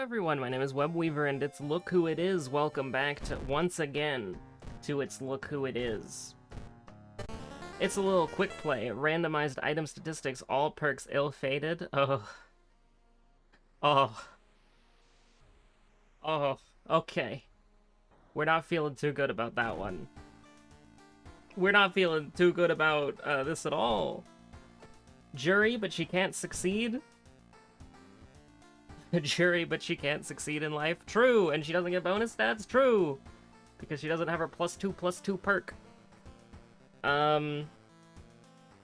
everyone, my name is Webweaver and it's Look Who It Is. Welcome back to, once again, to It's Look Who It Is. It's a little quick play, randomized item statistics, all perks ill-fated. Okay. We're not feeling too good about that one. We're not feeling too good about this at all. Juri, but she can't succeed? Juri, but she can't succeed in life? True, and she doesn't get bonus stats? True! Because she doesn't have her +2/+2 perk.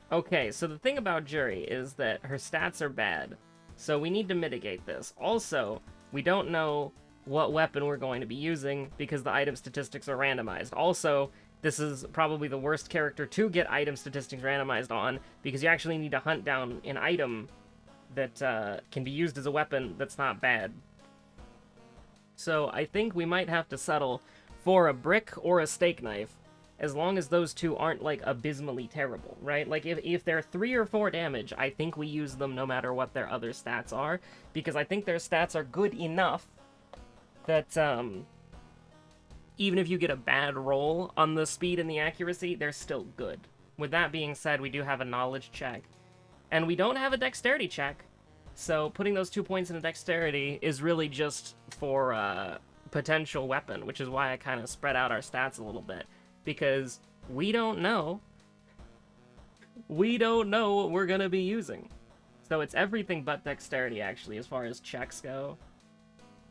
Okay, so the thing about Juri is that her stats are bad, so we need to mitigate this. Also, we don't know what weapon we're going to be using because the item statistics are randomized. Also, this is probably the worst character to get item statistics randomized on because you actually need to hunt down an item that can be used as a weapon that's not bad. So I think we might have to settle for a brick or a steak knife, as long as those two aren't, like, abysmally terrible, right? Like, if they're 3 or 4 damage, I think we use them no matter what their other stats are, because I think their stats are good enough that, even if you get a bad roll on the speed and the accuracy, they're still good. With that being said, we do have a knowledge check. And we don't have a dexterity check, so putting those 2 points in a dexterity is really just for potential weapon, which is why I kind of spread out our stats a little bit, because we don't know. We don't know what we're gonna be using. So it's everything but dexterity, actually, as far as checks go.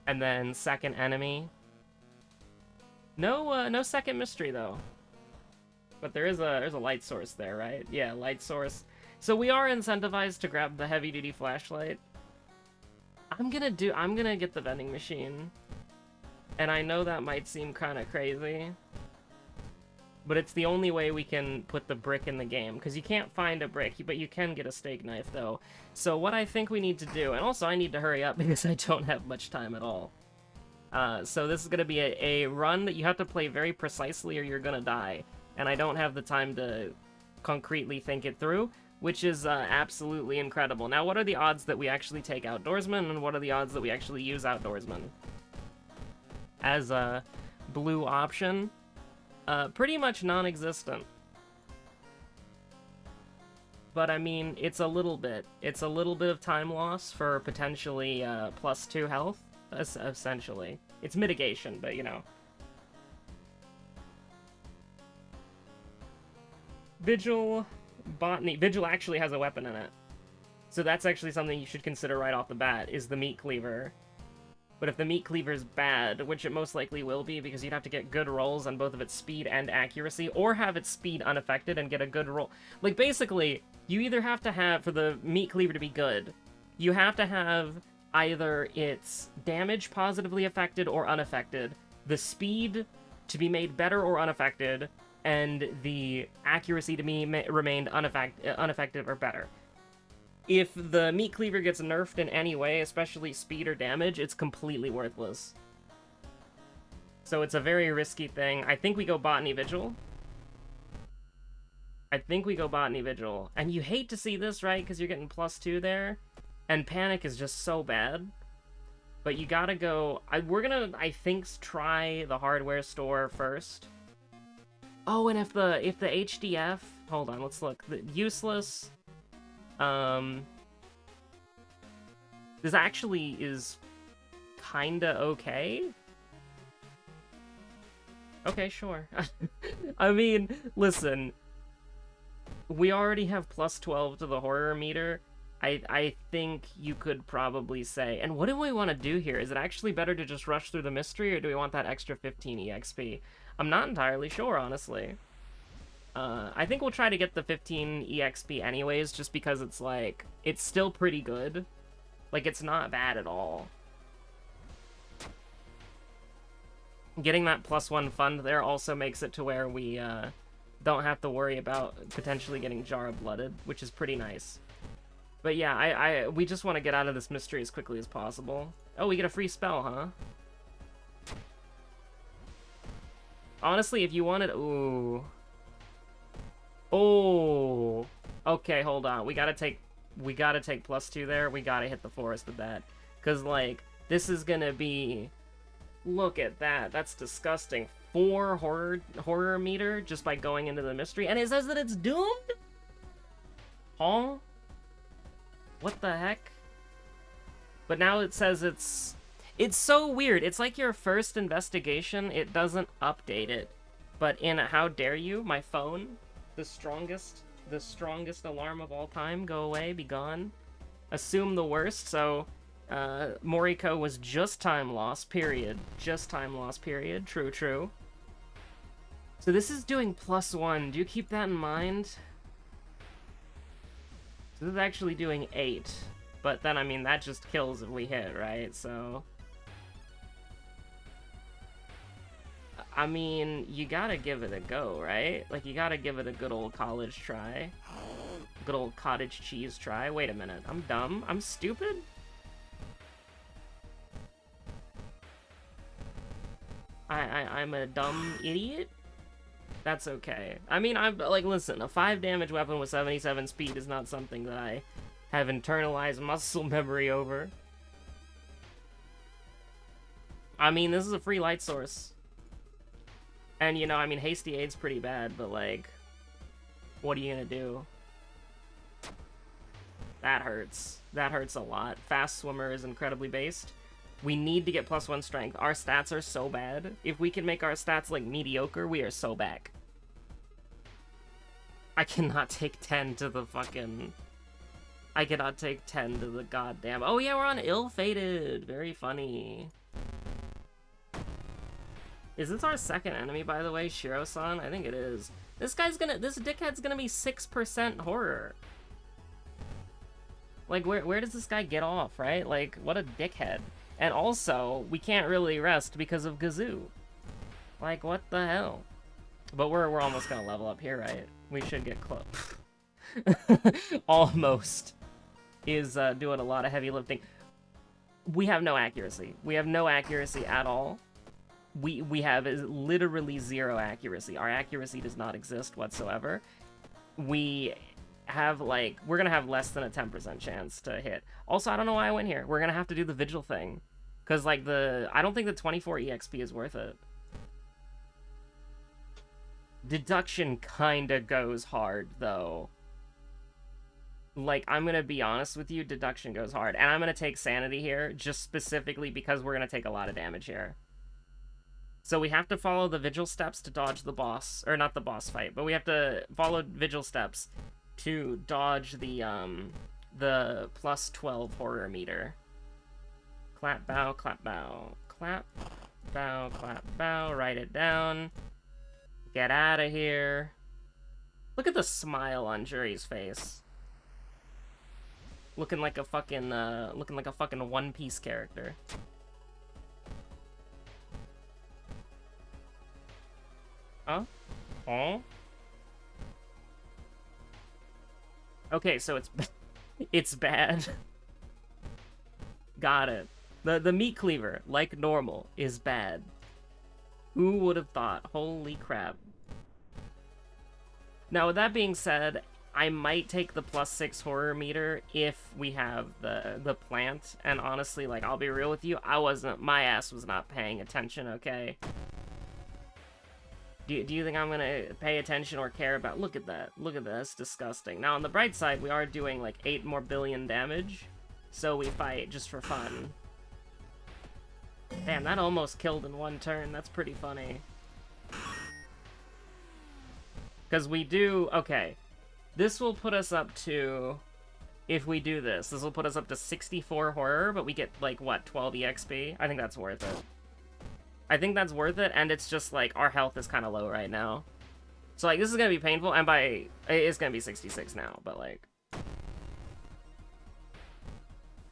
And then second enemy. No second mystery, though. But there's a light source there, right? Yeah, light source. So we are incentivized to grab the heavy-duty flashlight. I'm gonna get the vending machine. And I know that might seem kind of crazy, but it's the only way we can put the brick in the game, because you can't find a brick, but you can get a steak knife, though. So what I think we need to do, and also I need to hurry up because I don't have much time at all. So this is gonna be a run that you have to play very precisely or you're gonna die. And I don't have the time to concretely think it through, which is absolutely incredible. Now, what are the odds that we actually take Outdoorsman, and what are the odds that we actually use Outdoorsman as a blue option? Pretty much non-existent. But I mean, it's a little bit. It's a little bit of time loss for potentially +2 health, essentially. It's mitigation, but you know. Vigil, botany. Vigil actually has a weapon in it. So that's actually something you should consider right off the bat, is the meat cleaver. But if the meat cleaver's bad, which it most likely will be, because you'd have to get good rolls on both of its speed and accuracy, or have its speed unaffected and get a good roll. Like, basically, you either have to have, for the meat cleaver to be good, you have to have either its damage positively affected or unaffected, the speed to be made better or unaffected, and the accuracy to be remained unaffected or better. If the meat cleaver gets nerfed in any way, especially speed or damage, it's completely worthless. So it's a very risky thing. I think we go Botany Vigil. And you hate to see this, right? Because you're getting +2 there. And Panic is just so bad. But you gotta go... we're gonna, I think, try the hardware store first. Oh, and if the HDF... Hold on, let's look. The useless... This actually is kinda okay. Okay, sure. I mean, listen. We already have +12 to the horror meter. I think you could probably say... And what do we want to do here? Is it actually better to just rush through the mystery, or do we want that extra 15 EXP? I'm not entirely sure, honestly. I think we'll try to get the 15 EXP anyways, just because it's, like, it's still pretty good. Like, it's not bad at all. Getting that +1 fund there also makes it to where we, don't have to worry about potentially getting Jara blooded, which is pretty nice. But yeah, we just want to get out of this mystery as quickly as possible. Oh, we get a free spell, huh? Honestly, if you wanted... Ooh... Oh, okay, hold on. We gotta take +2 there. We gotta hit the forest with that. Because, like, This is gonna be... Look at that. That's disgusting. 4 horror meter just by going into the mystery. And it says that it's doomed? Huh? What the heck? But now it says it's... It's so weird. It's like your first investigation, it doesn't update it. But in How Dare You, my phone, the strongest alarm of all time, go away, be gone. Assume the worst, so Moriko was just time loss, period. Just time loss, period. True, true. So this is doing +1. Do you keep that in mind? So this is actually doing 8. But then, I mean, that just kills if we hit, right? So... I mean, you gotta give it a go, right? Like, you gotta give it a good old college try. Good old cottage cheese try. Wait a minute, I'm dumb? I'm stupid? I'm a dumb idiot? That's okay. I mean, I'm, like, listen, a 5 damage weapon with 77 speed is not something that I have internalized muscle memory over. I mean, this is a free light source. And, you know, I mean, Hasty Aid's pretty bad, but, like, what are you gonna do? That hurts. That hurts a lot. Fast Swimmer is incredibly based. We need to get +1 strength. Our stats are so bad. If we can make our stats, like, mediocre, we are so back. I cannot take 10 to the fucking... I cannot take 10 to the goddamn... Oh, yeah, we're on Ill-Fated. Very funny. Is this our second enemy, by the way, Shiro-san? I think it is. This dickhead's gonna be 6% horror. Like, where does this guy get off, right? Like, what a dickhead. And also, we can't really rest because of Gazoo. Like, what the hell? But we're almost gonna level up here, right? We should get close. Almost is doing a lot of heavy lifting. We have no accuracy. We have no accuracy at all. We have literally 0 accuracy. Our accuracy does not exist whatsoever. We have, like, we're gonna have less than a 10% chance to hit. Also, I don't know why I went here. We're gonna have to do the vigil thing. Because, like, I don't think the 24 EXP is worth it. Deduction kinda goes hard, though. Like, I'm gonna be honest with you, deduction goes hard. And I'm gonna take sanity here, just specifically because we're gonna take a lot of damage here. So we have to follow the vigil steps to dodge the boss, or not the boss fight, but we have to follow vigil steps to dodge the +12 horror meter. Clap, bow, clap, bow. Clap, bow, clap, bow. Write it down. Get out of here. Look at the smile on Juri's face. Looking like a fucking One Piece character. Huh? Oh? Okay, so it's bad. Got it. The meat cleaver, like normal, is bad. Who would have thought? Holy crap. Now, with that being said, I might take the +6 horror meter if we have the plant. And honestly, like, I'll be real with you, my ass was not paying attention, okay? Do you think I'm gonna pay attention or care about... Look at that. Look at that. That's disgusting. Now, on the bright side, we are doing, like, 8 more billion damage. So we fight just for fun. Damn, that almost killed in 1 turn. That's pretty funny. Because we do... Okay. This will put us up to... If we do this will put us up to 64 horror, but we get, like, what, 12 EXP? I think that's worth it. I think that's worth it, and it's just, like, our health is kind of low right now. So, like, this is gonna be painful, and it's gonna be 66 now, but, like...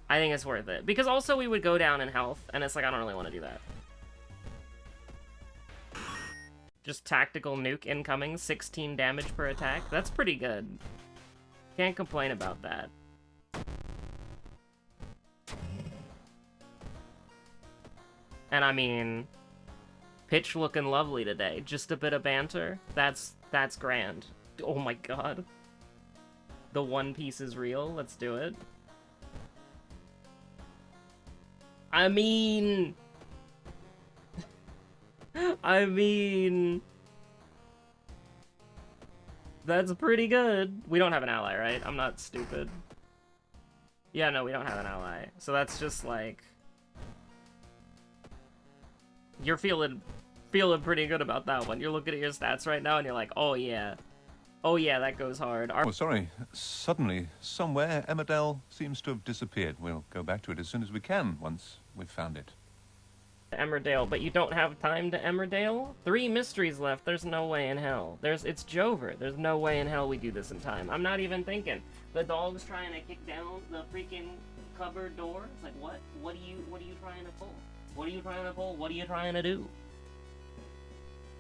I think it's worth it. Because also we would go down in health, and it's like, I don't really want to do that. Just tactical nuke incoming, 16 damage per attack. That's pretty good. Can't complain about that. And I mean... Pitch looking lovely today. Just a bit of banter. That's grand. Oh my god. The One Piece is real. Let's do it. I mean... I mean... That's pretty good. We don't have an ally, right? I'm not stupid. Yeah, no, we don't have an ally. So that's just like... You're feeling pretty good about that one. You're looking at your stats right now and you're like, oh yeah. Oh yeah, that goes hard. Oh, sorry. Suddenly, somewhere, Emmerdale seems to have disappeared. We'll go back to it as soon as we can, once we've found it. Emmerdale, but you don't have time to Emmerdale? 3 mysteries left. There's no way in hell. It's Jover. There's no way in hell we do this in time. I'm not even thinking. The dog's trying to kick down the freaking cupboard door. It's like, what? What are you trying to pull? What are you trying to pull? What are you trying to do?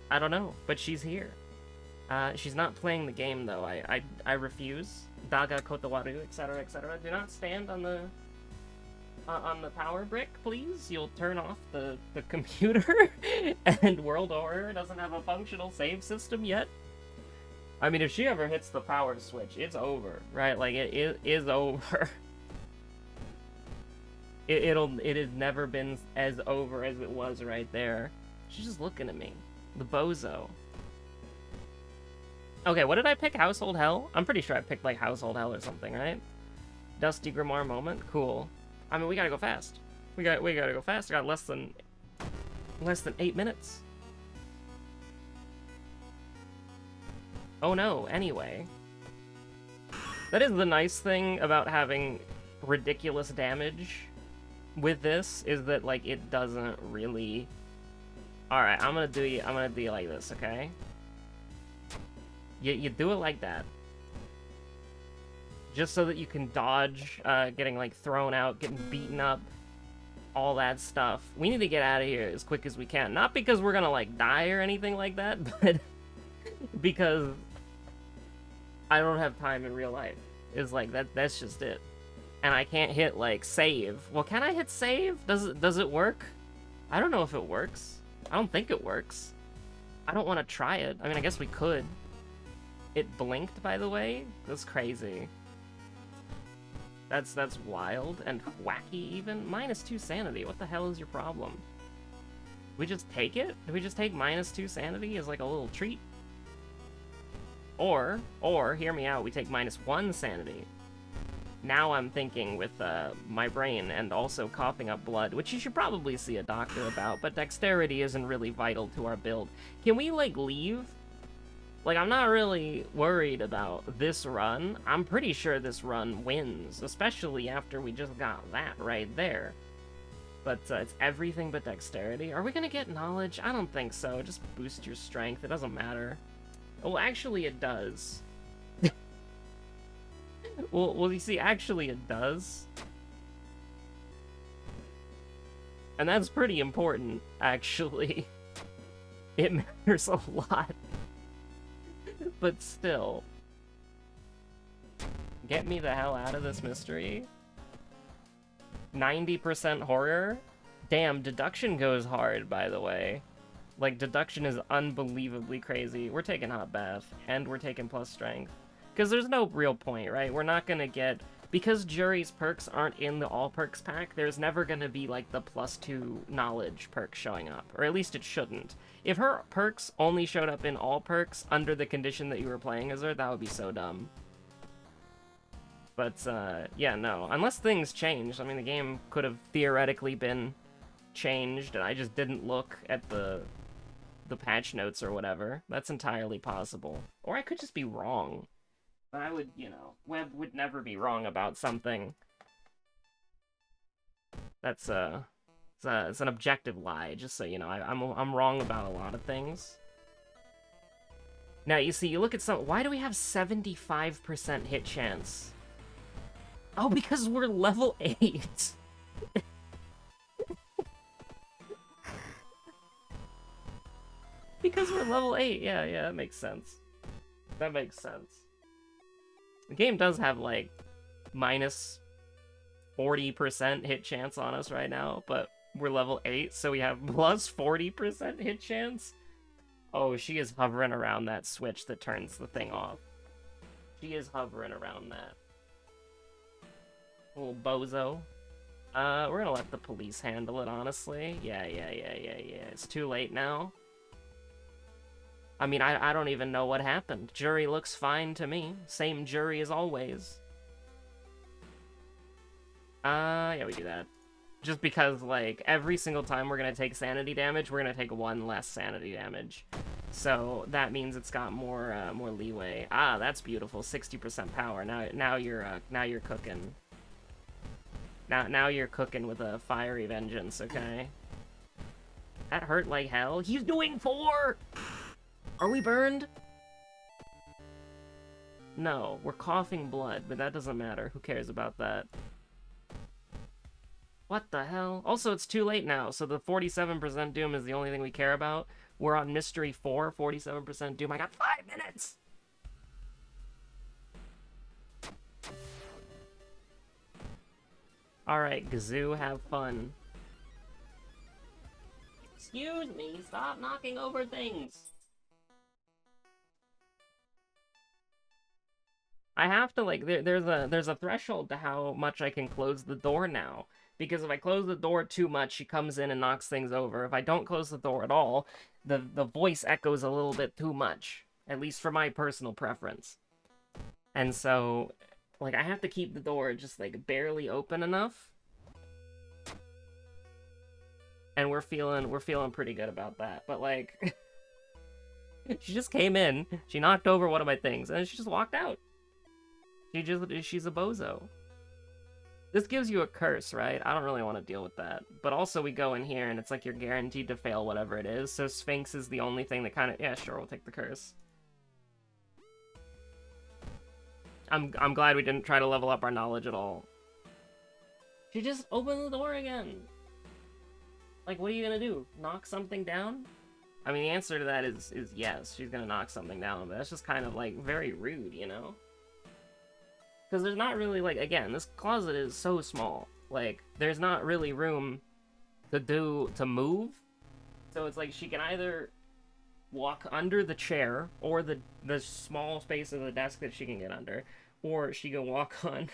I don't know, but she's here. She's not playing the game though. I refuse. Daga kotawaru, etc., etc. Do not stand on the power brick, please. You'll turn off the computer, and World Order doesn't have a functional save system yet. I mean, if she ever hits the power switch, it's over, right? Like, it is over. It has never been as over as it was right there. She's just looking at me. The bozo. Okay, what did I pick? Household Hell? I'm pretty sure I picked, like, Household Hell or something, right? Dusty Grimoire moment? Cool. I mean, we gotta go fast. We gotta go fast. I got less than 8 minutes. Oh no, anyway. That is the nice thing about having ridiculous damage with this, is that, like, it doesn't really... Alright, I'm gonna do you like this, okay? You do it like that. Just so that you can dodge, getting, like, thrown out, getting beaten up, all that stuff. We need to get out of here as quick as we can. Not because we're gonna, like, die or anything like that, but because I don't have time in real life. It's like, that's just it. And I can't hit, like, save. Well, can I hit save? Does it work? I don't know if it works. I don't think it works. I don't want to try it. I mean, I guess we could. It blinked, by the way? That's crazy. That's wild and wacky, even. -2 sanity. What the hell is your problem? We just take it? Do we just take -2 sanity as, like, a little treat? Or, hear me out, we take -1 sanity. Now I'm thinking with my brain and also coughing up blood, which you should probably see a doctor about, but dexterity isn't really vital to our build. Can we, like, leave? Like, I'm not really worried about this run. I'm pretty sure this run wins, especially after we just got that right there. But it's everything but dexterity. Are we gonna get knowledge? I don't think so. Just boost your strength. It doesn't matter. Well, actually, it does. Well, you see, actually it does. And that's pretty important, actually. It matters a lot. But still. Get me the hell out of this mystery. 90% horror? Damn, deduction goes hard, by the way. Like, deduction is unbelievably crazy. We're taking hot bath, and we're taking plus strength. Because there's no real point, right? We're not gonna get... Because Juri's perks aren't in the all perks pack, there's never gonna be, like, the +2 knowledge perk showing up. Or at least it shouldn't. If her perks only showed up in all perks under the condition that you were playing as her, that would be so dumb. But, yeah, no. Unless things changed. I mean, the game could have theoretically been changed, and I just didn't look at the patch notes or whatever. That's entirely possible. Or I could just be wrong. But I would, you know, Web would never be wrong about something. That's it's an objective lie, just so you know. I'm wrong about a lot of things. Now, you see, you look at some... Why do we have 75% hit chance? Oh, because we're level 8! Because we're level 8, yeah, that makes sense. That makes sense. The game does have, like, minus 40% hit chance on us right now, but we're level 8, so we have plus 40% hit chance? Oh, she is hovering around that switch that turns the thing off. She is hovering around that. Little bozo. We're gonna let the police handle it, honestly. Yeah. It's too late now. I mean, I don't even know what happened. Juri looks fine to me. Same Juri as always. Yeah, we do that. Just because, like, every single time we're gonna take sanity damage, we're gonna take one less sanity damage. So that means it's got more leeway. Ah, that's beautiful. 60% power. Now you're cooking. Now you're cooking with a fiery vengeance, okay? That hurt like hell. He's doing 4! Are we burned? No, we're coughing blood, but that doesn't matter. Who cares about that? What the hell? Also, it's too late now, so the 47% doom is the only thing we care about. We're on Mystery 4, 47% doom. I got 5 minutes! Alright, Gazoo, have fun. Excuse me, stop knocking over things! I have to, like, there's a threshold to how much I can close the door now. Because if I close the door too much, she comes in and knocks things over. If I don't close the door at all, the voice echoes a little bit too much. At least for my personal preference. And so, like, I have to keep the door just, like, barely open enough. And we're feeling pretty good about that. But, like, she just came in, she knocked over one of my things, and she just walked out. She's a bozo. This gives you a curse, right? I don't really want to deal with that. But also we go in here and it's like you're guaranteed to fail whatever it is. So Sphinx is the only thing that kind of... Yeah, sure, we'll take the curse. I'm glad we didn't try to level up our knowledge at all. She just opened the door again. Like, what are you gonna do? Knock something down? I mean, the answer to that is yes, she's gonna knock something down. But that's just kind of, like, very rude, you know? Because there's not really, like, again, this closet is so small. Like, there's not really room to move. So it's like she can either walk under the chair, or the small space of the desk that she can get under, or she can walk on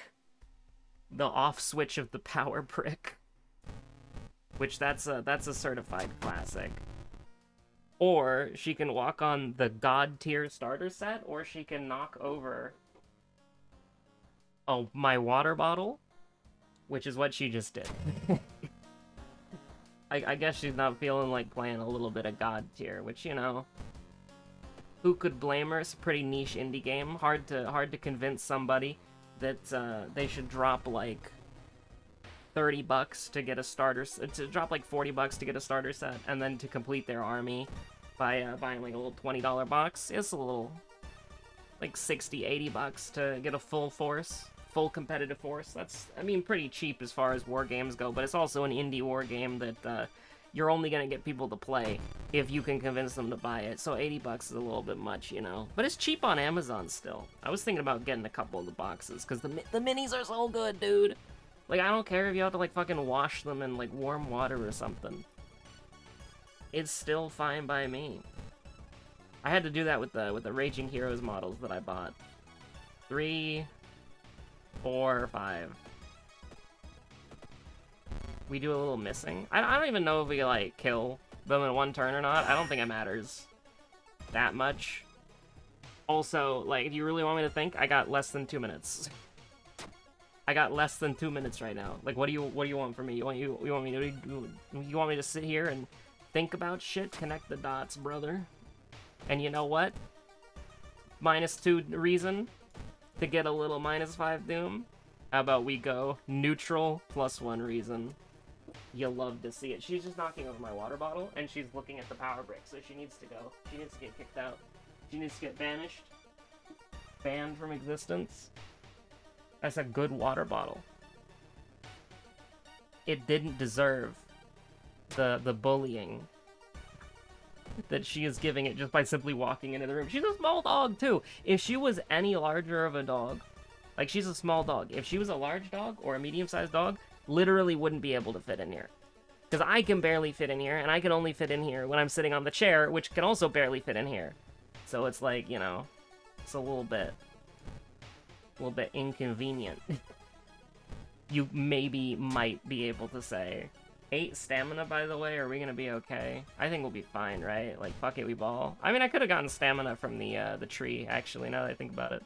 the off switch of the power brick. Which, that's a certified classic. Or she can walk on the god tier starter set, or she can knock over... Oh, my water bottle? Which is what she just did. I guess she's not feeling like playing a little bit of God tier, which, you know... Who could blame her? It's a pretty niche indie game. Hard to convince somebody that they should drop, like, $30 to get a starter... To drop, like, $40 to get a starter set, and then to complete their army by buying, like, a little $20 box. It's a little... like, $60-80 to get a full force. Full competitive force. That's, I mean, pretty cheap as far as war games go, but it's also an indie war game that you're only gonna get people to play if you can convince them to buy it. So $80 is a little bit much, you know. But it's cheap on Amazon still. I was thinking about getting a couple of the boxes because the minis are so good, dude. Like, I don't care if you have to, like, fucking wash them in, like, warm water or something. It's still fine by me. I had to do that with the Raging Heroes models that I bought. 3, 4, 5. We do a little missing. I don't even know if we, like, kill them in one turn or not. I don't think it matters that much. Also, like, if you really want me to think, I got less than 2 minutes. I got less than 2 minutes right now. Like, what do you want from me? You want me to sit here and think about shit? Connect the dots, brother. And you know what? -2 reason to get a little -5 doom. How about we go neutral +1 reason? You'll love to see it. She's just knocking over my water bottle, and she's looking at the power brick, so she needs to go. She needs to get kicked out. She needs to get banished. Banned from existence. That's a good water bottle. It didn't deserve the bullying that she is giving it just by simply walking into the room. She's a small dog, too. If she was any larger of a dog, like, she's a small dog. If she was a large dog or a medium-sized dog, literally wouldn't be able to fit in here. Because I can barely fit in here, and I can only fit in here when I'm sitting on the chair, which can also barely fit in here. So it's like, you know, it's a little bit inconvenient. you maybe might be able to say. 8 stamina, by the way. Are we gonna be okay? I think we'll be fine, right? Like, fuck it, we ball. I mean, I could have gotten stamina from the tree, actually, now that I think about it.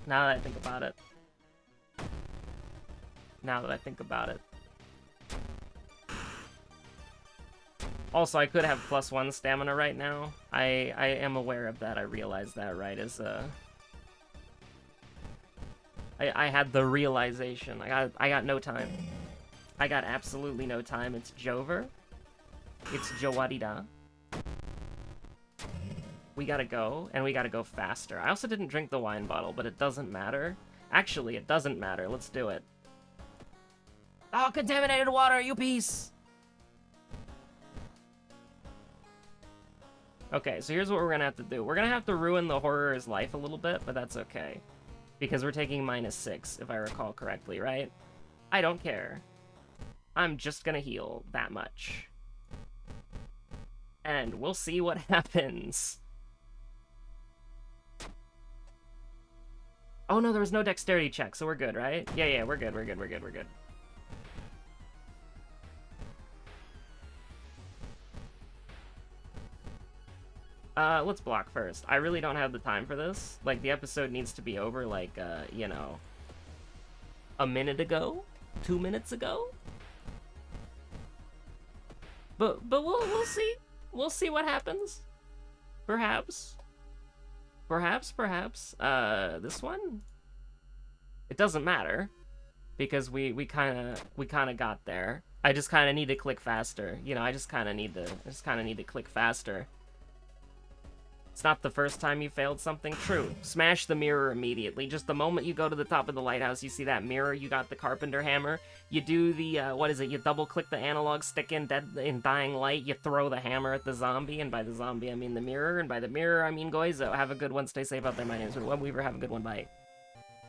Now that I think about it. Now that I think about it. Also, I could have +1 stamina right now. I am aware of that. I realized that, right? As I had the realization. I got no time. I got absolutely no time. It's Jover. It's Jowadida. We gotta go, and we gotta go faster. I also didn't drink the wine bottle, but it doesn't matter. Actually, it doesn't matter. Let's do it. Oh, contaminated water, you piece! Okay, so here's what we're gonna have to do. We're gonna have to ruin the horror's life a little bit, but that's okay. Because we're taking -6, if I recall correctly, right? I don't care. I'm just gonna heal that much. And we'll see what happens. Oh no, there was no dexterity check, so we're good, right? Yeah, we're good, we're good, we're good, we're good. Let's block first. I really don't have the time for this. Like, the episode needs to be over, like, you know, a minute ago? 2 minutes ago? But we'll see. We'll see what happens. Perhaps. Perhaps. This one? It doesn't matter. Because we kinda got there. I just kinda need to click faster. You know, I just kinda need to click faster. It's not the first time you failed something. True. Smash the mirror immediately. Just the moment you go to the top of the lighthouse, you see that mirror, you got the carpenter hammer. You do the, what is it? You double-click the analog stick in Dying Light, you throw the hammer at the zombie, and by the zombie, I mean the mirror, and by the mirror, I mean Goizo. Have a good one, stay safe out there. My name's Webweaver, have a good one, bye.